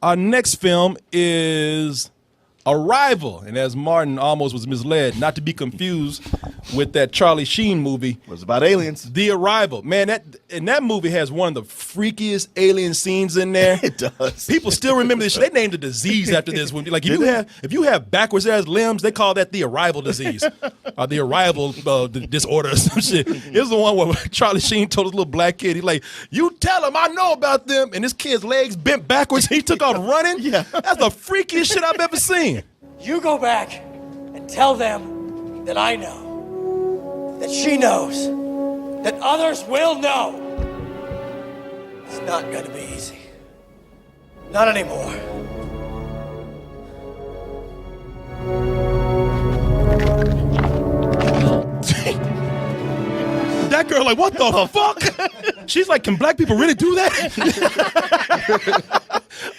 Our next film is Arrival, and as Martin almost was misled, not to be confused with that Charlie Sheen movie. It was about aliens. The Arrival. Man, that movie has one of the freakiest alien scenes in there. It does. People still remember this shit. They named a disease after this one. Like if you have backwards ass limbs, they call that the Arrival disease. Or the Arrival disorder or some shit. Here's the one where Charlie Sheen told his little black kid, he's like, you tell him I know about them. And this kid's legs bent backwards. He took off running. Yeah. That's the freakiest shit I've ever seen. You go back and tell them that I know, that she knows, that others will know. It's not gonna be easy. Not anymore. That girl like, what the fuck? She's like, can black people really do that?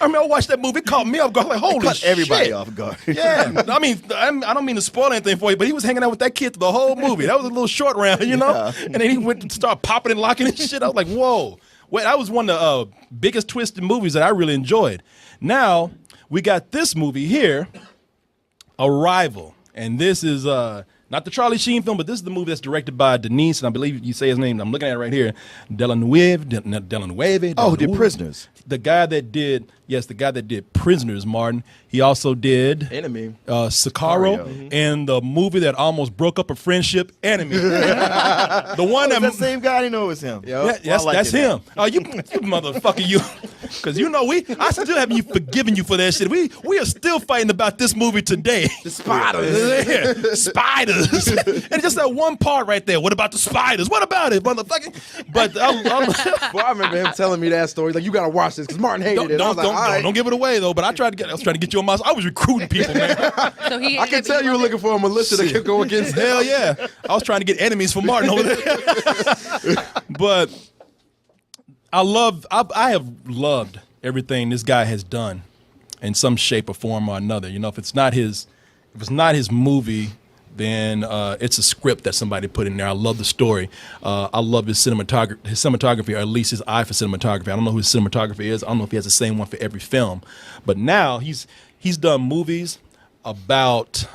I mean, I watched that movie. It caught me off guard. Like, holy shit. Everybody off guard. Yeah. I mean, I don't mean to spoil anything for you, but he was hanging out with that kid the whole movie. That was a little short round, you know? Yeah. And then he went to start popping and locking and shit. I was like, whoa. Well, that was one of the biggest twisted movies that I really enjoyed. Now, we got this movie here, Arrival. And this is not the Charlie Sheen film, but this is the movie that's directed by Denise, and I believe you say his name. I'm looking at it right here. Dellanueve. Oh, who did Prisoners? The guy that did Prisoners, Martin. He also did Enemy. Sicario, and the movie that almost broke up a friendship, Enemy. The one that same guy. I didn't know it was him. Yeah, that's him. Oh, you motherfucker, you. Because you know I still haven't forgiven you for that shit. We are still fighting about this movie today. The spiders. Yeah, spiders. And just that one part right there. What about the spiders? What about it, motherfucker? But Well, I remember him telling me that story. Like, you gotta watch this because Martin hated it. Don't give it away though. But I was trying to get you on my. I was recruiting people, man. So I can tell you were looking for a militia to go against. Hell yeah! I was trying to get enemies for Martin over there. But I have loved everything this guy has done in some shape or form or another. You know, if it's not his movie, then it's a script that somebody put in there. I love the story. I love his cinematography, or at least his eye for cinematography. I don't know who his cinematography is. I don't know if he has the same one for every film. But now he's done movies about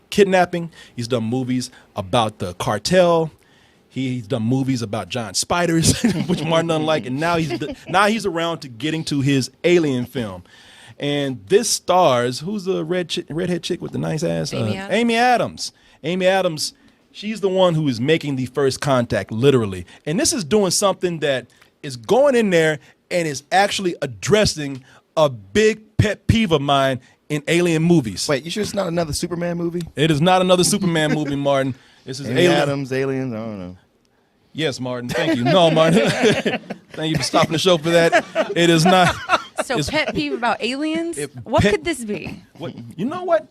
kidnapping. He's done movies about the cartel. He's done movies about giant spiders, which Martin doesn't like. And now he's around to getting to his alien film. And this stars, who's the redhead chick with the nice ass? Amy Adams. Amy Adams, she's the one who is making the first contact, literally. And this is doing something that is going in there and is actually addressing a big pet peeve of mine in alien movies. Wait, you sure it's not another Superman movie? It is not another Superman movie, Martin. This is Amy Adams, aliens, I don't know. Yes, Martin, thank you. No, Martin. Thank you for stopping the show for that. It is not. So pet peeve about aliens? What could this be? You know what?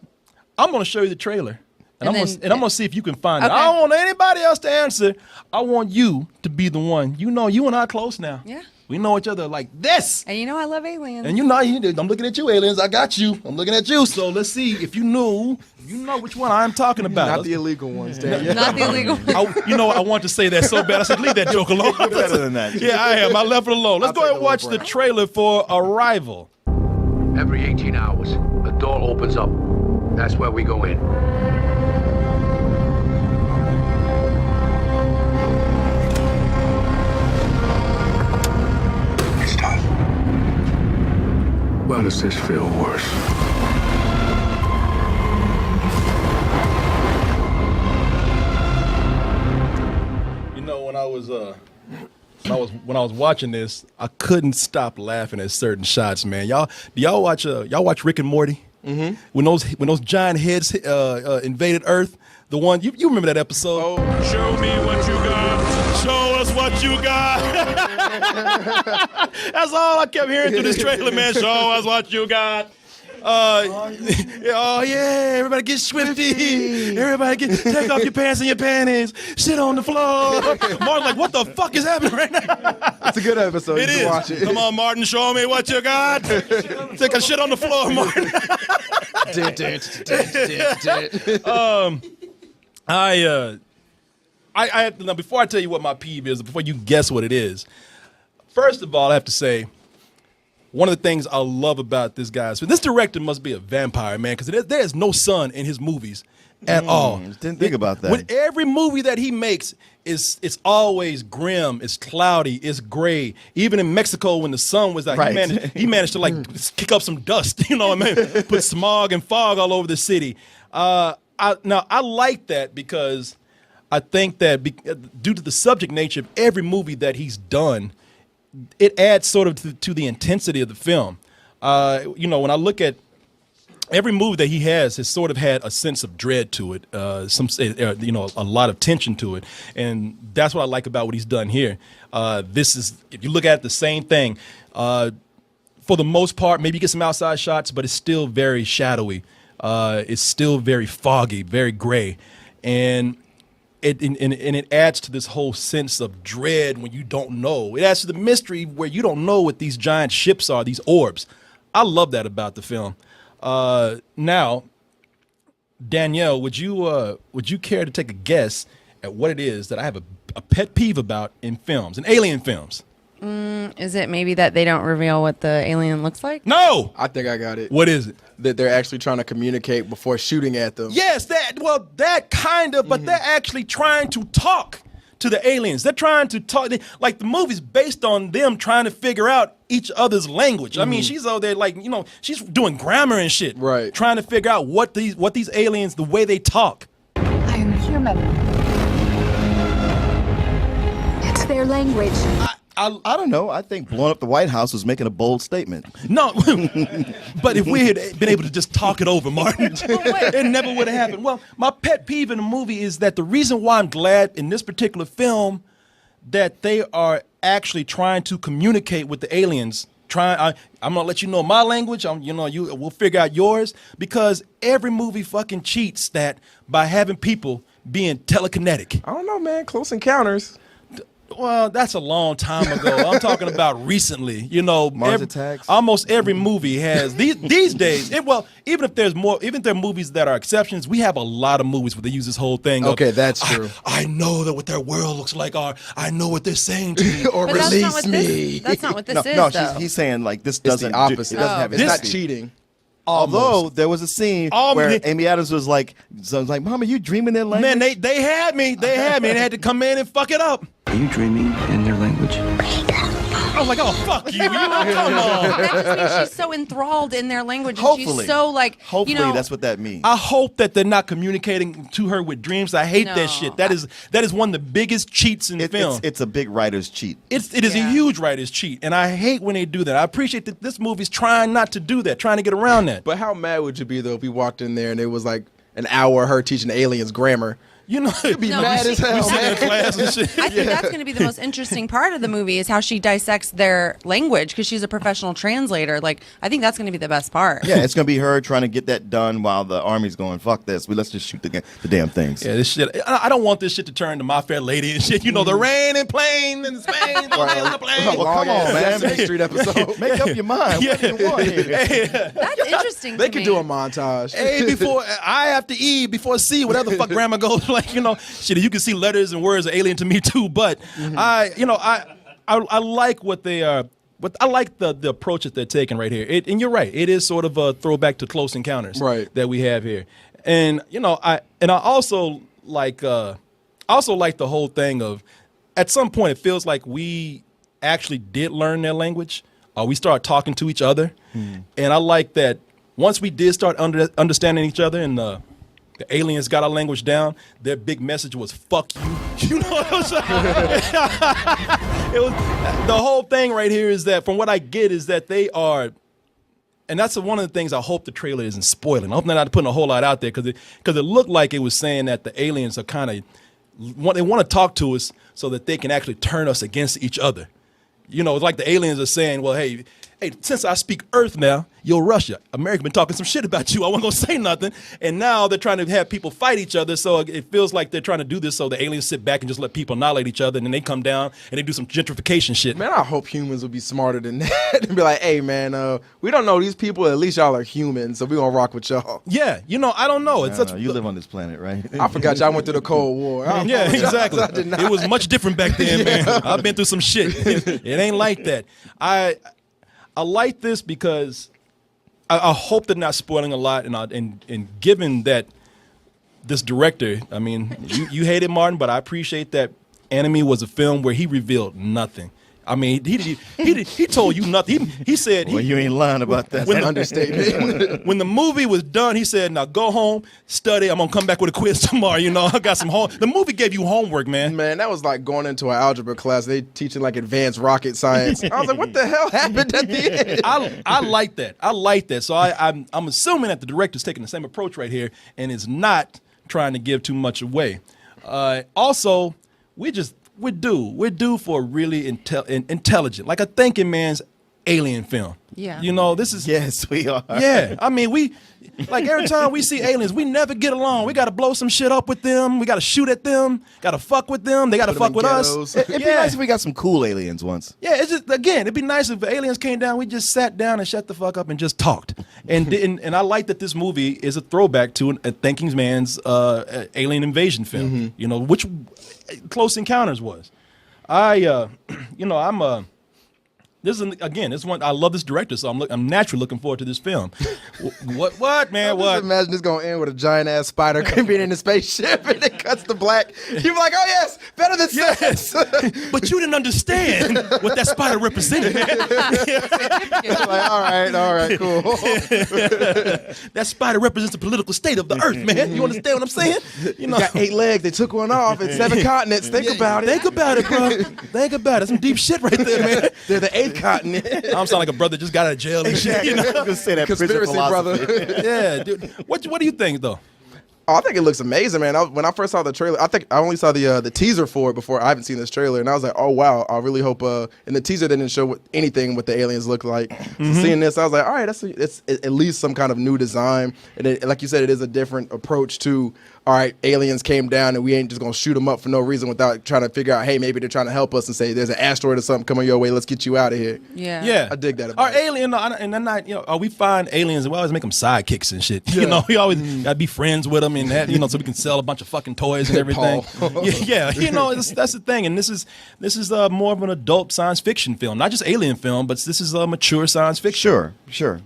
I'm going to show you the trailer. And I'm going to see if you can find it. Okay. I don't want anybody else to answer. I want you to be the one. You know, you and I are close now. Yeah. We know each other like this. And you know I love aliens. And you know, I'm looking at you, aliens. I got you. I'm looking at you. So let's see if you know which one I'm talking about. Not the illegal ones, Dan. Not the illegal ones. I want to say that so bad. I said, leave that joke alone. You're better than that. Yeah, I am. I left it alone. Let's go ahead and watch the trailer for Arrival. Every 18 hours, a door opens up. That's where we go in. It's time. Well, does this feel worse? You know, when I was watching this, I couldn't stop laughing at certain shots, man. Do y'all watch Rick and Morty? Mm-hmm. When those giant heads invaded Earth, the one you remember that episode? Oh. Show me what you got. Show us what you got. That's all I kept hearing through this trailer, man. Show us what you got. Oh yeah, everybody get swifty. Everybody take off your pants and your panties. Sit on the floor. Martin's like, what the fuck is happening right now? It's a good episode. It is. Watch it. Come on, Martin, show me what you got. Take a shit on the floor, Martin. Now before I tell you what my peeve is, before you guess what it is, first of all, I have to say, one of the things I love about this guy. So this director must be a vampire, man, because there's no sun in his movies at all. Didn't think about that. With every movie that he makes, it's always grim, it's cloudy, it's gray. Even in Mexico, when the sun was out, Right. he managed to like kick up some dust. You know what I mean? Put smog and fog all over the city. I like that because I think that due to the subject nature of every movie that he's done, it adds sort of to the intensity of the film. When I look at every movie that he has sort of had a sense of dread to it, a lot of tension to it, and that's what I like about what he's done here. This is, if you look at it, the same thing. For the most part, maybe you get some outside shots, but it's still very shadowy. It's still very foggy, very gray, and it adds to this whole sense of dread when you don't know. It adds to the mystery where you don't know what these giant ships are, these orbs. I love that about the film. Now, Danielle, would you care to take a guess at what it is that I have a pet peeve about in films, in alien films? Is it maybe that they don't reveal what the alien looks like? No! I think I got it. What is it? That they're actually trying to communicate before shooting at them. Yes, that kind of, but they're actually trying to talk to the aliens. They're trying to talk, like the movie's based on them trying to figure out each other's language. I mean, she's over there like, she's doing grammar and shit. Right. Trying to figure out what these aliens, the way they talk. I am human. It's their language. I don't know. I think blowing up the White House was making a bold statement. No, but if we had been able to just talk it over, Martin, it never would have happened. Well, my pet peeve in the movie is that the reason why I'm glad in this particular film that they are actually trying to communicate with the aliens. I'm gonna let you know my language. We'll figure out yours, because every movie fucking cheats that by having people being telekinetic. I don't know, man. Close Encounters. Well, that's a long time ago. I'm talking about recently. Mars Attacks. Almost every movie has these days. Even if there are movies that are exceptions, we have a lot of movies where they use this whole thing. Okay, that's true. I know that what their world looks like, or I know what they're saying to me. Or But that's not release what me. That's not what this is, No, though. he's saying like this It's doesn't the opposite. It doesn't have It's not empathy. cheating. Although there was a scene where Amy Adams was like, "Mom, are you dreaming their language?" Man, they had me. They had to come in and fuck it up. Are you dreaming in their language? I was like, oh, fuck you. Come on. That just means she's so enthralled in their language. And Hopefully. she's so like, Hopefully, that's what that means. I hope that they're not communicating to her with dreams. I hate No. that shit. That is one of the biggest cheats in film. It's a big writer's cheat. It is a huge writer's cheat, and I hate when they do that. I appreciate that this movie's trying not to do that, trying to get around that. But how mad would you be, though, if we walked in there and it was like an hour of her teaching the aliens grammar? You'd be mad as hell, man. Class and shit. I think that's going to be the most interesting part of the movie is how she dissects their language, because she's a professional translator. Like, I think that's going to be the best part. Yeah, it's gonna be her trying to get that done while the army's going, "Fuck this. Let's just shoot the damn things." Yeah, this shit. I don't want this shit to turn to My Fair Lady and shit. The rain and plane and Spain, on the plane. Well, come on, man. Sesame Street episode. Make up your mind. What do you want here? That's interesting They to could me. do a montage. A before I after E before C, whatever the fuck grammar goes. Like, shit, you can see letters and words are alien to me too. But I like what they are. But I like the approach that they're taking right here. And you're right. It is sort of a throwback to Close Encounters that we have here. And I also like the whole thing of, at some point it feels like we actually did learn their language. We start talking to each other, and I like that once we did start understanding each other, and the aliens got our language down, their big message was "fuck you." You know what I'm saying? It was the whole thing right here is that, from what I get, is that they are, and that's one of the things I hope the trailer isn't spoiling. I hope they're not putting a whole lot out there, because it looked like it was saying that the aliens are kind of they want to talk to us so that they can actually turn us against each other. It's like the aliens are saying, well, hey, since I speak Earth now, you're Russia. America been talking some shit about you. I wasn't going to say nothing. And now they're trying to have people fight each other. So it feels like they're trying to do this so the aliens sit back and just let people annihilate each other. And then they come down and they do some gentrification shit. Man, I hope humans will be smarter than that and be like, hey, man, we don't know these people. At least y'all are human, so we're going to rock with y'all. Yeah, I don't know. It's such, you live on this planet, right? I forgot y'all went through the Cold War. Yeah, exactly. I did not. It was much different back then, man. I've been through some shit. It ain't like that. I like this because I hope they're not spoiling a lot, and given that this director, I mean, you hate it, Martin, but I appreciate that Enemy was a film where he revealed nothing. I mean, he told you nothing. He said, well, you ain't lying about that. When That's the- an understatement. when the movie was done, he said, "Now go home, study. I'm gonna come back with a quiz tomorrow. You know, I got some home." The movie gave you homework, man. Man, that was like going into an algebra class. They teaching like advanced rocket science. I was like, what the hell happened at the end? I like that. I like that. So I'm assuming that the director's taking the same approach right here and is not trying to give too much away. Also, we're due for a really intelligent, like a thinking man's alien film. Yeah. You know, this is Yes, we are. Yeah, I mean, we like every time we see aliens, we never get along. We got to blow some shit up with them. We got to shoot at them. Got to fuck with them. They got to Put 'em fuck with in us. ghettos. It'd be nice if we got some cool aliens once. Yeah, it's just again, it'd be nice if aliens came down. We just sat down and shut the fuck up and just talked. And and I like that this movie is a throwback to a thinking man's alien invasion film. You know, which Close Encounters was. This is one. I love this director, so I'm naturally looking forward to this film. What, man? Just What? imagine this gonna end with a giant ass spider being in the spaceship and it cuts to black. You're like, oh yes, better than sex. But you didn't understand what that spider represented, man. Like, all right, cool. That spider represents the political state of the earth, man. You understand what I'm saying? You know, Got 8 legs. They took one off. It's 7 continents. Think about it. Think about it, bro. Think about it. That's some deep shit right there, man. They're the 8th continent. I'm sounding like a brother just got out of jail and shit. You know? I was gonna say that prison Conspiracy, philosophy. brother. Yeah, dude. What do you think though? Oh, I think it looks amazing, man. When I first saw the trailer, I think I only saw the teaser for it before. I haven't seen this trailer, and I was like, oh wow, I really hope. And the teaser didn't show anything what the aliens look like. So seeing this, I was like, all right, it's at least some kind of new design, and like you said, it is a different approach to. All right, aliens came down, and we ain't just gonna shoot them up for no reason without trying to figure out, hey, maybe they're trying to help us and say there's an asteroid or something coming your way. Let's get you out of here. Yeah. Yeah, I dig that about Our it. alien, and then not, we find aliens and we always make them sidekicks and shit. You know, we always gotta be friends with them and have, so we can sell a bunch of fucking toys and everything. Paul. yeah, that's the thing. And this is more of an adult science fiction film, not just alien film, but this is a mature science fiction. Sure.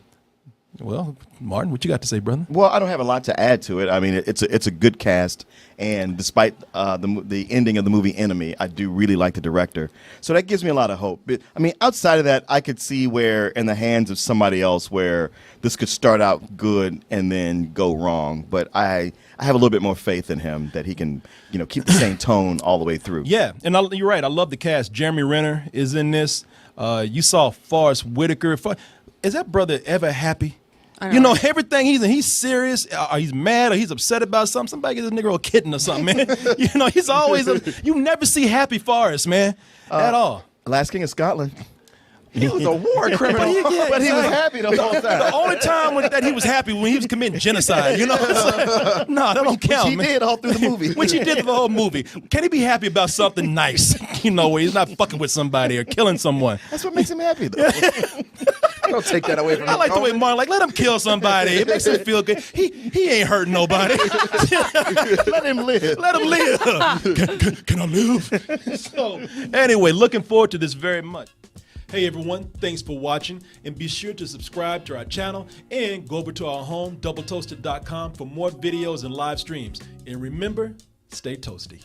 Well, Martin, what you got to say, brother? Well, I don't have a lot to add to it. I mean, it's a good cast, and despite the ending of the movie Enemy, I do really like the director. So that gives me a lot of hope. But, I mean, outside of that, I could see where in the hands of somebody else where this could start out good and then go wrong. But I have a little bit more faith in him that he can, keep the same tone all the way through. Yeah, and you're right. I love the cast. Jeremy Renner is in this. You saw Forrest Whitaker. Is that brother ever happy? Everything he's serious, or he's mad, or he's upset about something. Somebody get this nigga a kitten or something, man. He's always you never see happy Forrest, man, at all. Last King of Scotland. He was a war criminal. But he was happy the whole time. The only time that he was happy when he was committing genocide, No, that don't count, He man. did all through the movie. Which he did the whole movie. Can he be happy about something nice? Where he's not fucking with somebody or killing someone. That's what makes him happy, though. Don't take that away from I him. like the way Martin, let him kill somebody. It makes him feel good. He ain't hurting nobody. Let him live. Let him live. Can I live? So, anyway, looking forward to this very much. Hey everyone, thanks for watching, and be sure to subscribe to our channel and go over to our home, doubletoasted.com, for more videos and live streams. And remember, stay toasty.